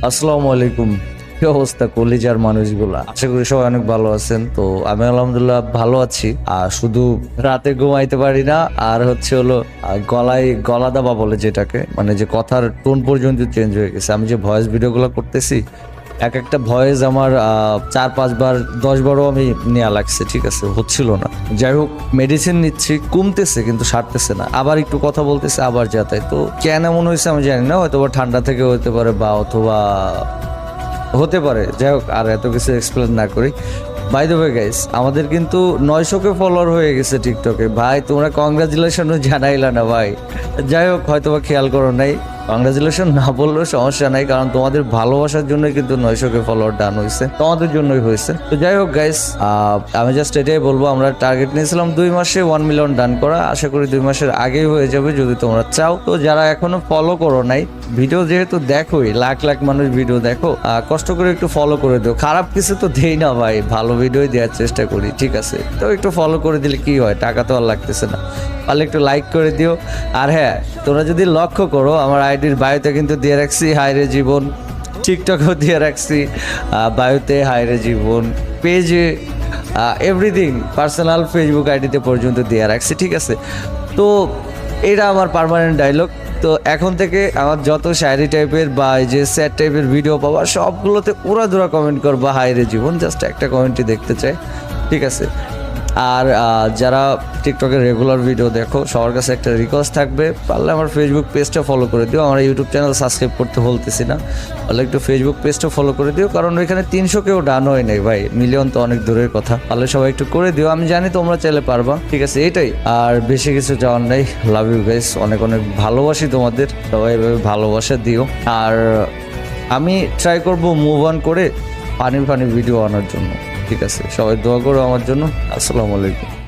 আসসালামু আলাইকুম। কি অবস্থা কলিজার মানুষগুলা? আশা করি সবাই অনেক ভালো আছেন। তো আমি আলহামদুলিল্লাহ ভালো আছি। আর শুধু রাতে ঘুমাইতে পারি না, আর হচ্ছে হলো গলায় গলা দাবা বলে যেটাকে, মানে যে কথার টোন পর্যন্ত চেঞ্জ হয়ে গেছে। আমি যে ভয়েস ভিডিওগুলো করতেছি, এক একটা ভয়েস আমার 4-5 বার 10 বারও আমি নেওয়া লাগছে, ঠিক আছে, হচ্ছিল না। যাই হোক, মেডিসিন নিচ্ছি, কমতেছে কিন্তু সারতেছে না। আবার একটু কথা বলতেছে, আবার যাতাই। তো কেন এমন হয়েছে আমি জানি না, হয়তো বা ঠান্ডা থেকে হতে পারে বা অথবা হতে পারে। যাই হোক, আর এত কিছু এক্সপ্লেন না করি। বাই দ্য ওয়ে গাইস, আমাদের কিন্তু 900কে ফলোয়ার হয়ে গেছে টিকটকে। ভাই তোমরা কংগ্রাচুলেশনও জানাইলা না ভাই। যাই হোক, হয়তো বা খেয়াল করো নাই। কংগ্রাচুলেশন না বললেও সমস্যা নাই, কারণ তোমাদের ভালোবাসার জন্যই কিন্তু 900কে ফলোয়ার ডান হয়েছে, তোমাদের জন্যই হয়েছে। তো যাই হোক গাইস, আমি জাস্ট এটাই বলবো, আমরা টার্গেট নিয়েছিলাম 2 মাসে 1 মিলিয়ন ডান করা। আশা করি 2 মাসের আগেই হয়ে যাবে যদি তোমরা চাও। তো যারা এখনো ফলো করো নাই, ভিডিও যেহেতু দেখোই, লাখ লাখ মানুষ ভিডিও দেখো, কষ্ট করে একটু ফলো করে দিও। খারাপ কিছু তো দেই না ভাই, ভালো ভিডিওই দেওয়ার চেষ্টা করি, ঠিক আছে? তো একটু ফলো করে দিলে কি হয়, টাকা তো আর লাগতেছে না। পারলে একটু লাইক করে দিও। আর হ্যাঁ, তোমরা যদি লক্ষ্য করো, আমার আইডির বায়োতে কিন্তু দিয়ে রাখছি হায়রে জীবন, টিকটকেও দিয়ে রাখছি বায়োতে হায়রে জীবন, পেজে এভরিথিং, পার্সোনাল ফেসবুক আইডিতে পর্যন্ত দিয়ে রাখছি, ঠিক আছে? তো এটা আমার পার্মানেন্ট ডায়লগ। তো এখন থেকে আমার যত শায়রি টাইপের বা এই যে স্যাড টাইপের ভিডিও পাবা, সবগুলোতে উড়াধুরা কমেন্ট করবা হায়রে জীবন, জাস্ট একটা কমেন্টই দেখতে চাই, ঠিক আছে? আর যারা টিকটকের রেগুলার ভিডিও দেখো, সবার কাছে একটা রিকোয়েস্ট থাকবে, পারলে আমার ফেসবুক পেজটা ফলো করে দিও। আমার ইউটিউব চ্যানেল সাবস্ক্রাইব করতে বলতেছি না, পারলে একটু ফেসবুক পেজটা ফলো করে দিও, কারণ ওইখানে 300কেও ডান হয় নাই ভাই, মিলিয়ন তো অনেক দূরের কথা। পারলে সবাই একটু করে দিও, আমি জানি তোমরা চাইলে পারবা, ঠিক আছে? এটাই, আর বেশি কিছু চাওয়ার নাই। লাভ ইউ গাইস, অনেক অনেক ভালোবাসি তোমাদের, সবাই এভাবে ভালোবাসা দিও। আর আমি ট্রাই করব মুভ অন করে ফানি ফানি ভিডিও আনার জন্য, ঠিক আছে? সবাই দোয়া করো আমার জন্য। আসসালামু আলাইকুম।